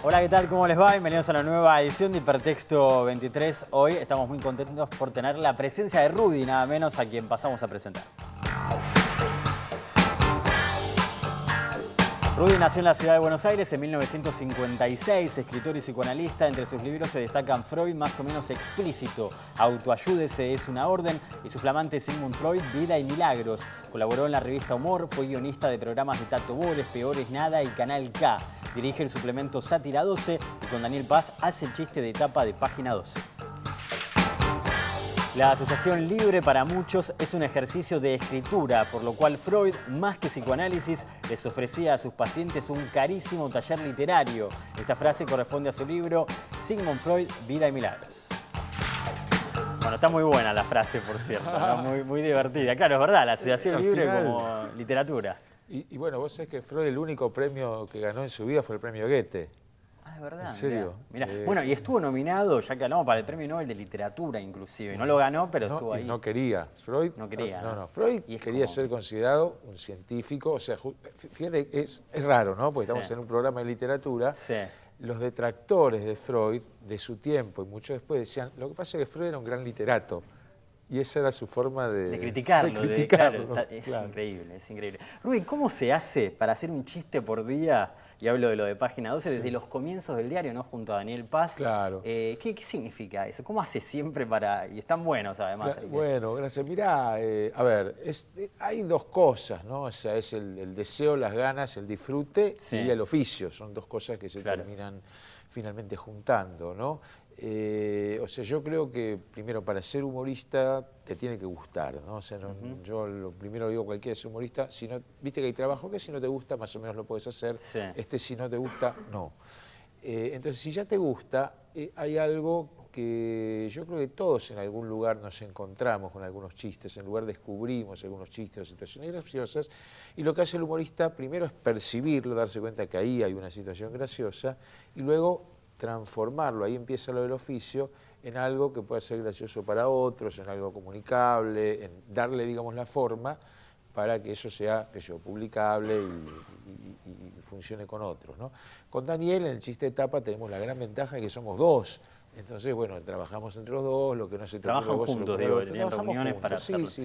Hola, ¿qué tal? ¿Cómo les va? Bienvenidos a la nueva edición de Hipertexto 23. Hoy estamos muy contentos por tener la presencia de Rudy, nada menos, a quien pasamos a presentar. Rudy nació en la ciudad de Buenos Aires en 1956, escritor y psicoanalista. Entre sus libros se destacan Freud, más o menos explícito, Autoayúdese es una orden, y su flamante Sigmund Freud, Vida y Milagros. Colaboró en la revista Humor, fue guionista de programas de Tato Bores, Peores Nada y Canal K. Dirige el suplemento Sátira 12 y con Daniel Paz hace el chiste de tapa de Página 12. La asociación libre para muchos es un ejercicio de escritura, por lo cual Freud, más que psicoanálisis, les ofrecía a sus pacientes un carísimo taller literario. Esta frase corresponde a su libro Sigmund Freud, Vida y Milagros. Bueno, está muy buena la frase, por cierto, ¿no? Muy divertida. Claro, es verdad, la asociación libre como literatura. Y bueno, vos sabés que Freud el único premio que ganó en su vida fue el premio Goethe. Ah, es verdad. ¿En serio? Mirá. Bueno, y estuvo nominado, ya que hablamos, para el Premio Nobel de Literatura, inclusive. No lo ganó, pero estuvo ahí. No quería. Freud no quería. No, Freud quería ser considerado un científico. O sea, fíjate, es raro, ¿no? Porque estamos en un programa de literatura. Sí. Los detractores de Freud, de su tiempo, y mucho después, decían, lo que pasa es que Freud era un gran literato. Y esa era su forma de criticarlo. Claro, es increíble, es increíble. Rudy, ¿cómo se hace para hacer un chiste por día? Y hablo de lo de Página 12, desde los comienzos del diario, ¿no? Junto a Daniel Paz. Claro. ¿Qué significa eso? ¿Cómo hace siempre para...? Y están buenos, además. Bueno, gracias. Mirá, a ver, hay dos cosas, ¿no? O sea, es el deseo, las ganas, el disfrute y el oficio. Son dos cosas que se terminan finalmente juntando, ¿no? O sea, yo creo que primero para ser humorista te tiene que gustar, ¿no? O sea, yo lo primero digo, cualquiera es humorista, si no, viste que hay trabajo que si no te gusta más o menos lo puedes hacer, si no te gusta, no. Entonces, si ya te gusta, hay algo que yo creo que todos en algún lugar nos encontramos con algunos chistes, en lugar descubrimos algunos chistes o situaciones graciosas, y lo que hace el humorista primero es percibirlo, darse cuenta que ahí hay una situación graciosa, y luego transformarlo, ahí empieza lo del oficio, en algo que pueda ser gracioso para otros, en algo comunicable, en darle, digamos, la forma para que eso sea, publicable y funcione con otros, ¿no? Con Daniel, en el chiste de tapa, tenemos la gran ventaja de que somos dos. Entonces, bueno, trabajamos entre los dos, lo que no se te trabajan juntos, digo, tenían reuniones para hacerlo. Sí.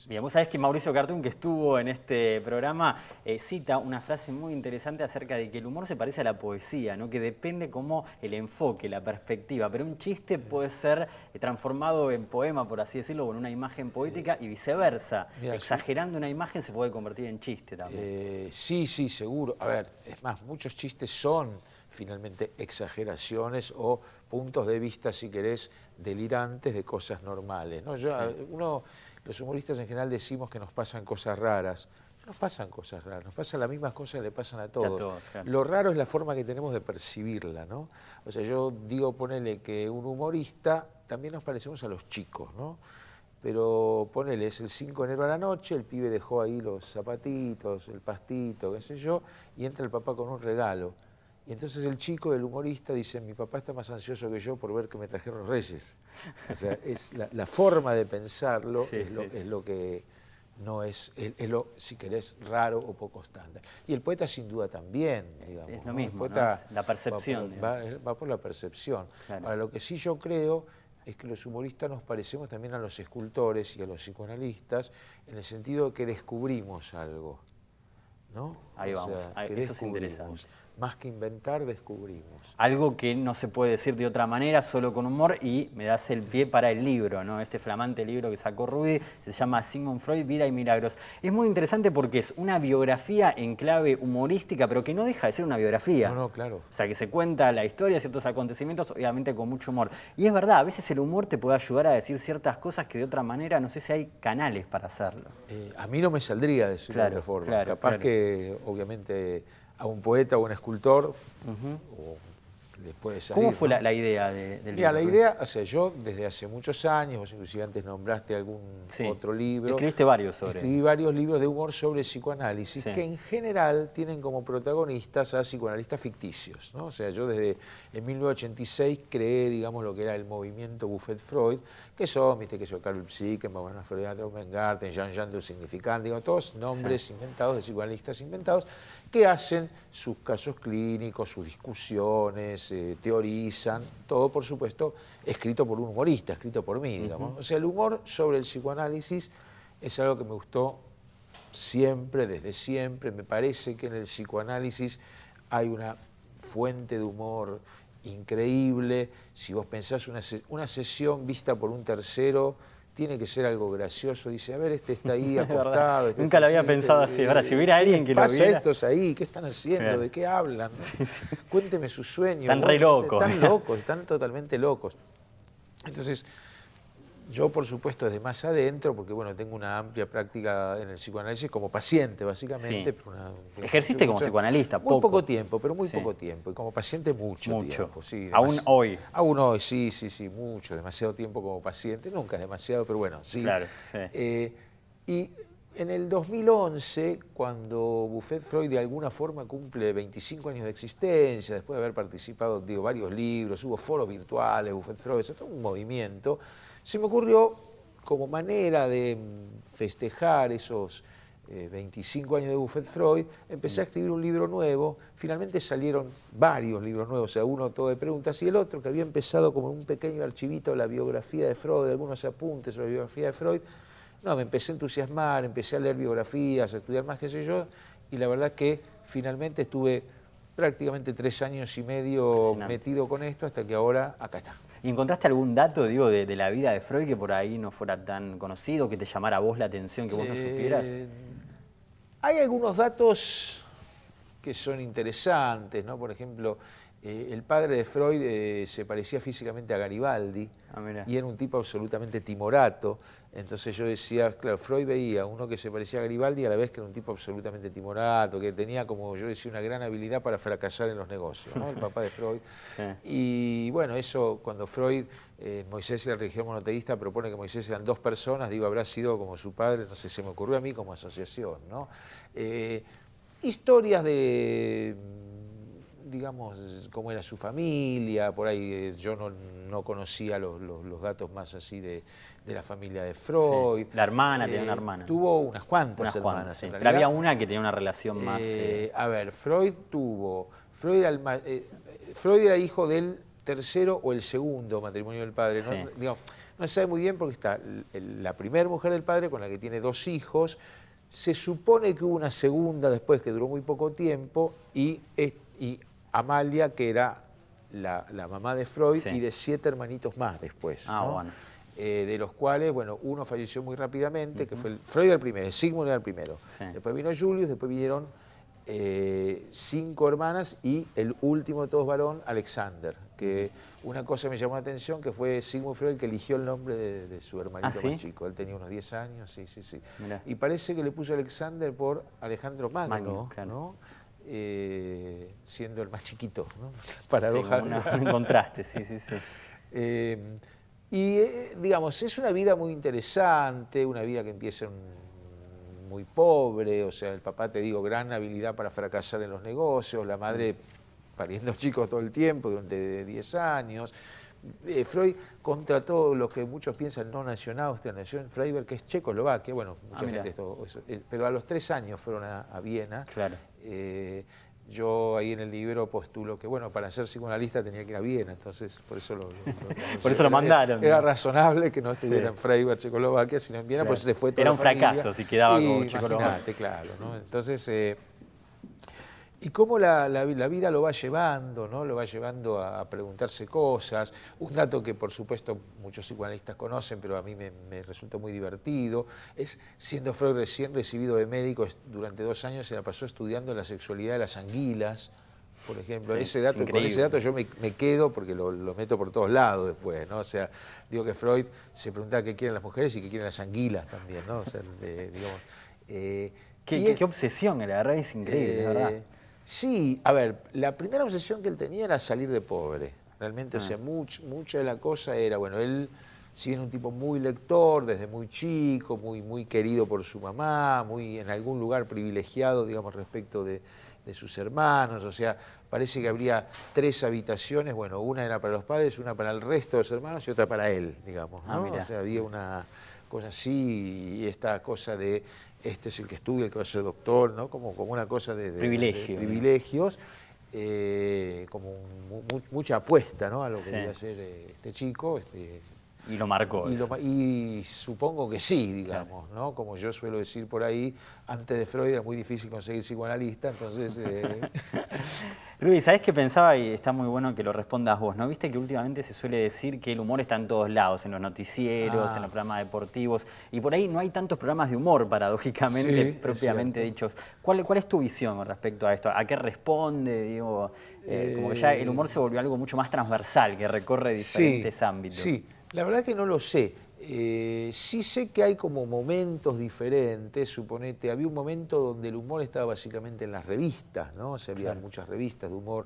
Bien, vos sabés que Mauricio Cartún, que estuvo en este programa, cita una frase muy interesante acerca de que el humor se parece a la poesía, ¿no? Que depende como el enfoque, la perspectiva, pero un chiste puede ser transformado en poema, por así decirlo, o en una imagen poética y viceversa. Mirá, exagerando una imagen se puede convertir en chiste también. Sí, seguro. A ver, es más, muchos chistes son finalmente exageraciones o puntos de vista, si querés, delirantes de cosas normales, ¿no? Los humoristas en general decimos que nos pasan cosas raras. No nos pasan cosas raras, nos pasan las mismas cosas que le pasan a todos. Claro. Lo raro es la forma que tenemos de percibirla, ¿no? O sea, yo digo, ponele que un humorista, también nos parecemos a los chicos, ¿no? Pero ponele, es el 5 de enero a la noche, el pibe dejó ahí los zapatitos, el pastito, qué sé yo, y entra el papá con un regalo. Y entonces el chico, el humorista, dice, mi papá está más ansioso que yo por ver que me trajeron los reyes. O sea, es la forma de pensarlo es lo que no es lo, si querés, raro o poco estándar. Y el poeta sin duda también, digamos. Es lo mismo, el poeta, ¿no? Es la percepción. Va por la percepción. Claro. Ahora, lo que sí yo creo es que los humoristas nos parecemos también a los escultores y a los psicoanalistas en el sentido de que descubrimos algo, ¿no? Ahí vamos, eso es interesante. Más que inventar, descubrimos. Algo que no se puede decir de otra manera, solo con humor, y me das el pie para el libro, ¿no? Este flamante libro que sacó Rudy, se llama Sigmund Freud, Vida y Milagros. Es muy interesante porque es una biografía en clave humorística, pero que no deja de ser una biografía. No, claro. O sea, que se cuenta la historia, ciertos acontecimientos, obviamente con mucho humor. Y es verdad, a veces el humor te puede ayudar a decir ciertas cosas que de otra manera, no sé si hay canales para hacerlo. A mí no me saldría decirlo de otra forma. Capaz que, obviamente, a un poeta o un escultor, o después de salir. ¿Cómo fue ¿no? la idea del Mira, libro? la idea, o sea, yo desde hace muchos años, vos inclusive antes nombraste algún otro libro. Escribiste varios sobre. Escribí varios libros de humor sobre psicoanálisis, que en general tienen como protagonistas a psicoanalistas ficticios, ¿no? O sea, yo desde en 1986 creé, digamos, lo que era el movimiento Buffet-Freud, que son, viste, que son Carl Psyche, Manuel Freud, Traubengarten, Jean de Significant, digo, todos nombres inventados de psicoanalistas inventados, que hacen sus casos clínicos, sus discusiones, teorizan, todo por supuesto escrito por un humorista, escrito por mí, digamos. O sea, el humor sobre el psicoanálisis es algo que me gustó siempre, desde siempre. Me parece que en el psicoanálisis hay una fuente de humor increíble. Si vos pensás una sesión vista por un tercero, tiene que ser algo gracioso. Dice, a ver, este está ahí acostado. Nunca lo había pensado así. Ahora, si hubiera alguien que lo viera... ¿Qué pasa estos ahí? ¿Qué están haciendo? ¿De qué hablan? Cuénteme sus sueños. Están re locos. Están locos, están totalmente locos. Entonces, yo, por supuesto, desde más adentro, porque bueno, tengo una amplia práctica en el psicoanálisis como paciente, básicamente. Sí. Ejerciste como psicoanalista, muy poco tiempo, pero muy poco tiempo. Y como paciente mucho tiempo. Sí, aún hoy. Aún hoy, sí, mucho. Demasiado tiempo como paciente. Nunca es demasiado, pero bueno, sí. Claro, sí. Y en el 2011, cuando Buffet-Freud de alguna forma cumple 25 años de existencia, después de haber participado, digo, varios libros, hubo foros virtuales, Buffet-Freud, todo un movimiento, se me ocurrió, como manera de festejar esos 25 años de Buffet-Freud, empecé a escribir un libro nuevo. Finalmente salieron varios libros nuevos, o sea, uno todo de preguntas, y el otro, que había empezado como un pequeño archivito, la biografía de Freud, algunos apuntes sobre la biografía de Freud. No, me empecé a entusiasmar, empecé a leer biografías, a estudiar más, qué sé yo, y la verdad que finalmente estuve prácticamente 3 años y medio metido con esto, hasta que ahora acá está. ¿Y encontraste algún dato, digo, de la vida de Freud que por ahí no fuera tan conocido, que te llamara a vos la atención, que vos no supieras? Hay algunos datos que son interesantes, ¿no? Por ejemplo, el padre de Freud se parecía físicamente a Garibaldi y era un tipo absolutamente timorato. Entonces yo decía, claro, Freud veía uno que se parecía a Garibaldi y a la vez que era un tipo absolutamente timorato, que tenía, como yo decía, una gran habilidad para fracasar en los negocios, ¿no? El papá de Freud. Sí. Y bueno, eso cuando Freud, Moisés y la religión monoteísta, propone que Moisés eran 2 personas, digo, habrá sido como su padre, entonces se me ocurrió a mí como asociación, ¿no? Historias de, digamos, cómo era su familia, por ahí yo no conocía los datos más así de la familia de Freud. Sí. La hermana, tenía una hermana. Tuvo unas cuantas hermanas. Sí. Pero había una que tenía una relación más... A ver, Freud era hijo del tercero o el segundo matrimonio del padre. Sí. No se sabe muy bien porque está la primera mujer del padre con la que tiene 2 hijos. Se supone que hubo una segunda después que duró muy poco tiempo y Amalia, que era la mamá de Freud, y de 7 hermanitos más después. Bueno. De los cuales, bueno, uno falleció muy rápidamente, que fue Freud era el primero, Sigmund era el primero. Sí. Después vino Julius, después vinieron 5 hermanas y el último de todos varón, Alexander, que una cosa me llamó la atención, que fue Sigmund Freud el que eligió el nombre de su hermanito más chico. Él tenía unos 10 años, sí. Mirá. Y parece que le puso Alexander por Alejandro Magno, claro. ¿No? Siendo el más chiquito, ¿no? Paradoja. Sí, un contraste, sí. Digamos, es una vida muy interesante, una vida que empieza muy pobre, o sea, el papá, te digo, gran habilidad para fracasar en los negocios, la madre pariendo chicos todo el tiempo durante 10 años. Freud contrató lo que muchos piensan no nació en Austria, nació en Freiberg, que es Checoslovaquia, bueno, mucha gente pero a los 3 años fueron a Viena. Claro. Yo ahí en el libro postulo que, bueno, para ser psicoanalista tenía que ir a Viena, entonces por eso lo mandaron. Era razonable que no estuviera en Freiberg, Checoslovaquia, sino en Viena, claro. Pues se fue toda Era un fracaso si quedaba como Checoslovaquia. Claro, ¿no? Entonces, y cómo la vida lo va llevando, ¿no? Lo va llevando a preguntarse cosas. Un dato que, por supuesto, muchos psicoanalistas conocen, pero a mí me resulta muy divertido, es, siendo Freud recién recibido de médico, durante 2 años se la pasó estudiando la sexualidad de las anguilas, por ejemplo. Sí, con ese dato yo me quedo porque lo meto por todos lados después, ¿no? O sea, digo que Freud se preguntaba qué quieren las mujeres y qué quieren las anguilas también, ¿no? O sea, digamos... Qué obsesión, la verdad es increíble, la verdad. Sí, a ver, la primera obsesión que él tenía era salir de pobre. Realmente, o sea, mucha de la cosa era, bueno, él, si bien un tipo muy lector, desde muy chico, muy querido por su mamá, muy en algún lugar privilegiado, digamos, respecto de sus hermanos, o sea, parece que habría 3 habitaciones, bueno, una era para los padres, una para el resto de los hermanos y otra para él, digamos, ¿no? O sea, había una cosa así, y esta cosa de este es el que estudia, el que va a ser doctor, ¿no? Como una cosa de privilegios, como mucha apuesta, ¿no? A lo que iba a ser este chico. Y lo marcó eso. Y supongo que sí, digamos, claro, ¿no? Como yo suelo decir por ahí, antes de Freud era muy difícil conseguir psicoanalista, entonces... Rudy, ¿sabés qué pensaba? Y está muy bueno que lo respondas vos, ¿no? Viste que últimamente se suele decir que el humor está en todos lados, en los noticieros, en los programas deportivos, y por ahí no hay tantos programas de humor, paradójicamente, propiamente dichos. ¿Cuál es tu visión con respecto a esto? ¿A qué responde? Digo, como que ya el humor se volvió algo mucho más transversal, que recorre diferentes ámbitos. Sí. La verdad que no lo sé. Sí sé que hay como momentos diferentes. Suponete, había un momento donde el humor estaba básicamente en las revistas, ¿no? O sea, había muchas revistas de humor.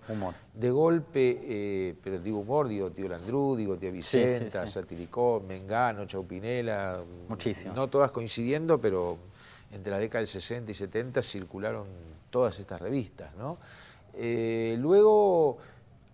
De golpe, pero digo humor, digo Tío Landrú, digo Tía Vicenta, Satiricón, Mengano, Chaupinela. Muchísimo. No todas coincidiendo, pero entre la década del 60 y 70 circularon todas estas revistas, ¿no? Luego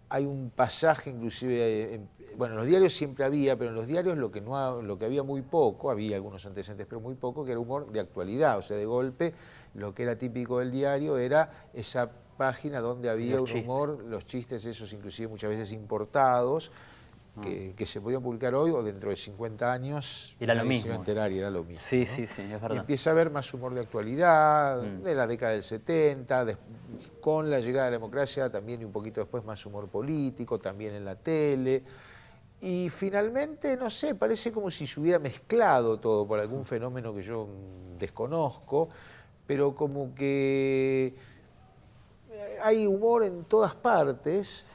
hay un pasaje inclusive... Bueno, en los diarios siempre había, pero en los diarios lo que había muy poco, había algunos antecedentes, pero muy poco, que era humor de actualidad. O sea, de golpe, lo que era típico del diario era esa página donde había un humor, los chistes esos inclusive muchas veces importados, que se podían publicar hoy o dentro de 50 años. Era lo mismo. Era lo mismo. Sí, ¿no? sí, es verdad. Y empieza a haber más humor de actualidad, de la década del 70, con la llegada de la democracia también y un poquito después más humor político, también en la tele. Y finalmente, no sé, parece como si se hubiera mezclado todo por algún fenómeno que yo desconozco, pero como que hay humor en todas partes.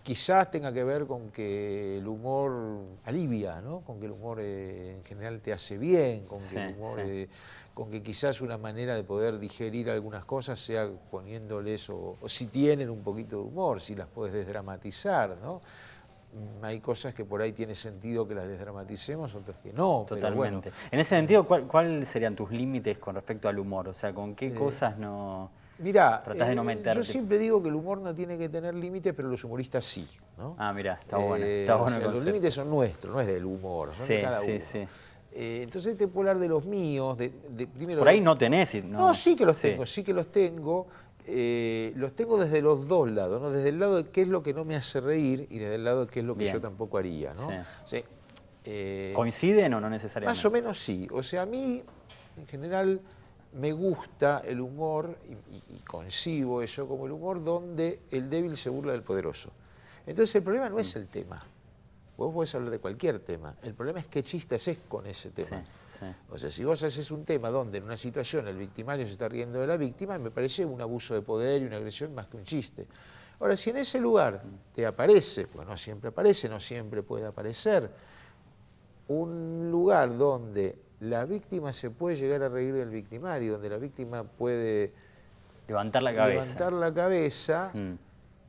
Quizás tenga que ver con que el humor alivia, ¿no? Con que el humor en general te hace bien, con que el humor... con que quizás una manera de poder digerir algunas cosas sea poniéndoles, o si tienen un poquito de humor, si las puedes desdramatizar, ¿no? Hay cosas que por ahí tiene sentido que las desdramaticemos, otras que no. Totalmente. Pero bueno. En ese sentido, ¿cuáles serían tus límites con respecto al humor? O sea, ¿con qué cosas no tratás de no meterte? Yo siempre digo que el humor no tiene que tener límites, pero los humoristas sí, ¿no? Ah, mirá, está bueno. Está bueno, o sea, los límites son nuestros, no es del humor, son de cada uno. Entonces te puedo hablar de los míos. Primero, por ahí no tenés. No, sí que los tengo, sí que los tengo. Los tengo desde los dos lados, ¿no? Desde el lado de qué es lo que no me hace reír y desde el lado de qué es lo que yo tampoco haría, ¿no? ¿Coinciden o no necesariamente? Más o menos sí. O sea, a mí, en general, me gusta el humor, y concibo eso como el humor donde el débil se burla del poderoso. Entonces el problema no es el tema. Vos podés hablar de cualquier tema. El problema es qué chiste haces con ese tema. O sea, si vos haces un tema donde en una situación el victimario se está riendo de la víctima, me parece un abuso de poder y una agresión más que un chiste. Ahora, si en ese lugar te aparece, pues no siempre aparece, no siempre puede aparecer, un lugar donde la víctima se puede llegar a reír del victimario, donde la víctima puede levantar la cabeza,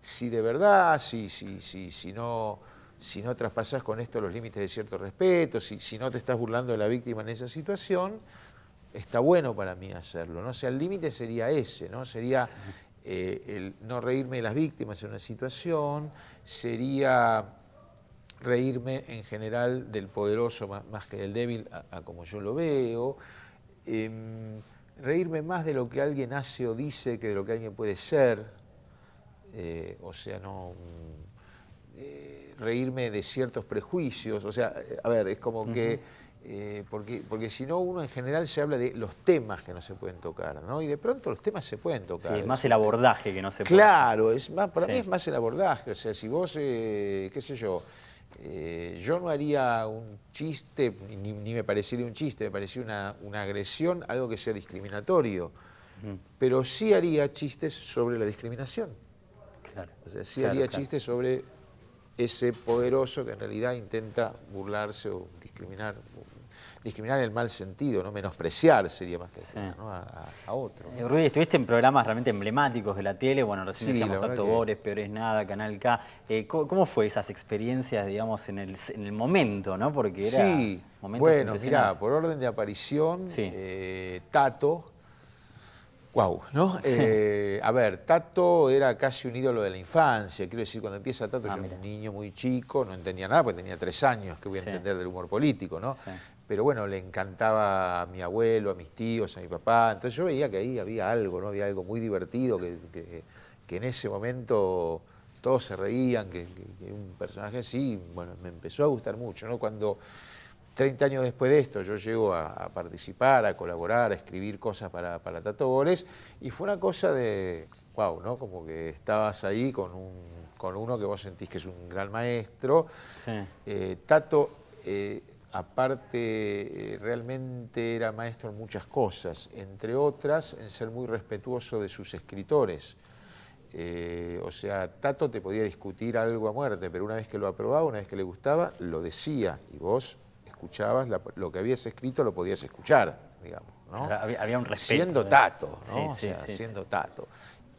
si de verdad, si no traspasás con esto los límites de cierto respeto, si no te estás burlando de la víctima en esa situación, está bueno para mí hacerlo, ¿no? O sea, el límite sería ese, ¿no? Sería el no reírme de las víctimas en una situación, sería reírme en general del poderoso más que del débil, a como yo lo veo, reírme más de lo que alguien hace o dice que de lo que alguien puede ser, o sea, no... reírme de ciertos prejuicios, o sea, a ver, es como que, porque si no uno en general se habla de los temas que no se pueden tocar, ¿no? Y de pronto los temas se pueden tocar. Sí, es más el abordaje que no se puede. Claro, es más, para mí es más el abordaje, o sea, si vos, qué sé yo, yo no haría un chiste, ni me parecería un chiste, me parecería una agresión, algo que sea discriminatorio, pero sí haría chistes sobre la discriminación. Claro. O sea, sí haría chistes sobre ese poderoso que en realidad intenta burlarse o discriminar. discriminar en el mal sentido, ¿no? Menospreciar sería más que ¿no? a otro. Rudy, estuviste en programas realmente emblemáticos de la tele, bueno, recién decíamos Tato Bores, Peor es Nada, Canal K. ¿Cómo fue esas experiencias, digamos, en el momento, ¿no? Porque era momentos bueno, mirá, por orden de aparición, Tato, wow, ¿no? A ver, Tato era casi un ídolo de la infancia. Quiero decir, cuando empieza Tato, yo era un niño muy chico, no entendía nada, porque tenía 3 años, que voy a entender del humor político, ¿no? Pero bueno, le encantaba a mi abuelo, a mis tíos, a mi papá. Entonces yo veía que ahí había algo, ¿no? Había algo muy divertido, que en ese momento todos se reían, que un personaje así, bueno, me empezó a gustar mucho, ¿no? Cuando 30 años después de esto yo llego a participar, a colaborar, a escribir cosas para Tato Bores, y fue una cosa de, wow, ¿no? Como que estabas ahí con uno que vos sentís que es un gran maestro. Tato, aparte, realmente era maestro en muchas cosas, entre otras en ser muy respetuoso de sus escritores. O sea, Tato te podía discutir algo a muerte, pero una vez que lo aprobaba, una vez que le gustaba, lo decía, y vos escuchabas lo que habías escrito, lo podías escuchar, digamos, ¿no? Había un respeto. Siendo Tato, ¿no? Siendo Tato.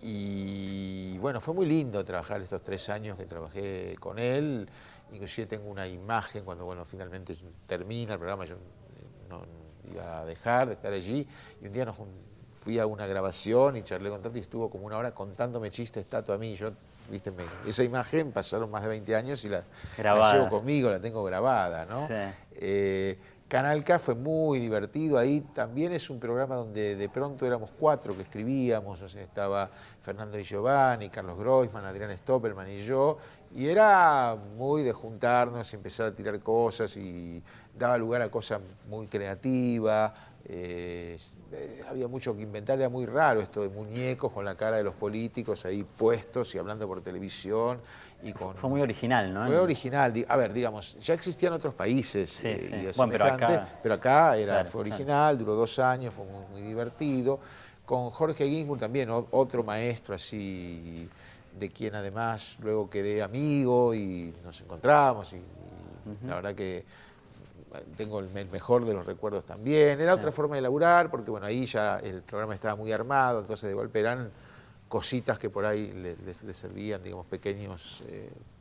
Y bueno, fue muy lindo trabajar estos 3 años que trabajé con él. Inclusive tengo una imagen cuando, bueno, finalmente termina el programa, yo no iba a dejar de estar allí, y un día fui a una grabación y charlé con Tato y estuvo como 1 hora contándome chistes Tato a mí. Yo, viste, esa imagen pasaron más de 20 años y la llevo conmigo, la tengo grabada, ¿no? Canal K fue muy divertido, ahí también es un programa donde de pronto éramos 4 que escribíamos, o sea, estaba Fernando Di Giovanni, Carlos Groisman, Adrián Stoppelman y yo, y era muy de juntarnos y empezar a tirar cosas y daba lugar a cosas muy creativas. Había mucho que inventar, era muy raro esto de muñecos con la cara de los políticos ahí puestos y hablando por televisión. Fue muy original, ¿no? Fue original. A ver, digamos, ya existían otros países bueno, pero acá fue original, duró 2 años, fue muy, muy divertido. Con Jorge Ginsburg también, otro maestro así, de quien además luego quedé amigo y nos encontramos y la verdad que tengo el mejor de los recuerdos también. Era otra forma de laburar, porque bueno, ahí ya el programa estaba muy armado, entonces de golpe eran cositas que por ahí le servían, digamos, pequeños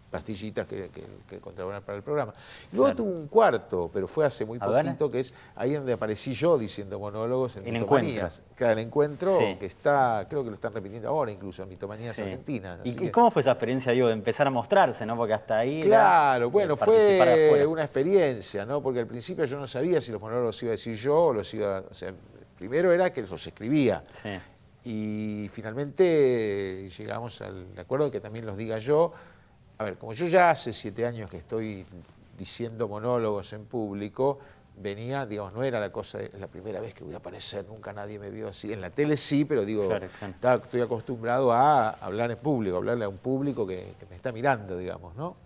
pastillitas que contraban para el programa. Luego tuve un cuarto, pero fue hace muy poquito, que es ahí donde aparecí yo diciendo monólogos en Mitomanías. Claro, el encuentro que está, creo que lo están repitiendo ahora incluso en Mitomanías Argentina. ¿Y cómo fue esa experiencia, digo, de empezar a mostrarse, ¿no? Porque hasta ahí claro, bueno, fue una experiencia, ¿no? Porque al principio yo no sabía si los monólogos los iba a decir yo o los iba... O sea, primero era que los escribía. Y finalmente llegamos al acuerdo de que también los diga yo. A ver, como yo ya hace 7 años que estoy diciendo monólogos en público, venía, digamos, no era la cosa, es la primera vez que voy a aparecer, nunca nadie me vio así. En la tele sí, pero digo, estoy acostumbrado a hablar en público, hablarle a un público que me está mirando, digamos, ¿no?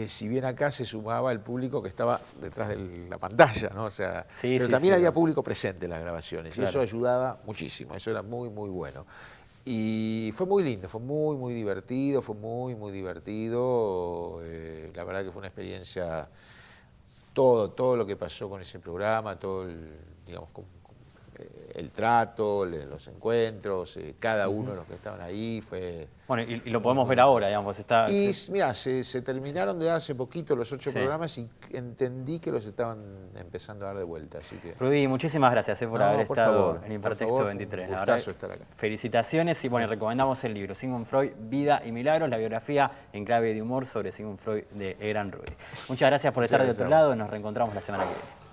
Si bien acá se sumaba el público que estaba detrás de la pantalla, ¿no? O sea, pero también había público presente en las grabaciones y eso ayudaba muchísimo, eso era muy, muy bueno. Y fue muy lindo, fue muy, muy divertido, fue muy, muy divertido. La verdad que fue una experiencia, todo lo que pasó con ese programa, todo digamos, el trato, los encuentros, cada uno de los que estaban ahí fue... Bueno, y lo podemos ver ahora, digamos, está... Y mira, se terminaron de dar hace poquito los 8 programas y entendí que los estaban empezando a dar de vuelta, así que... Rudy, muchísimas gracias por haber estado en Hipertexto 23. Un gustazo estar acá. Felicitaciones y bueno, recomendamos el libro Sigmund Freud, Vida y Milagros, la biografía en clave de humor sobre Sigmund Freud de Gran Rudy. Muchas gracias por estar de otro lado, nos reencontramos la semana que viene.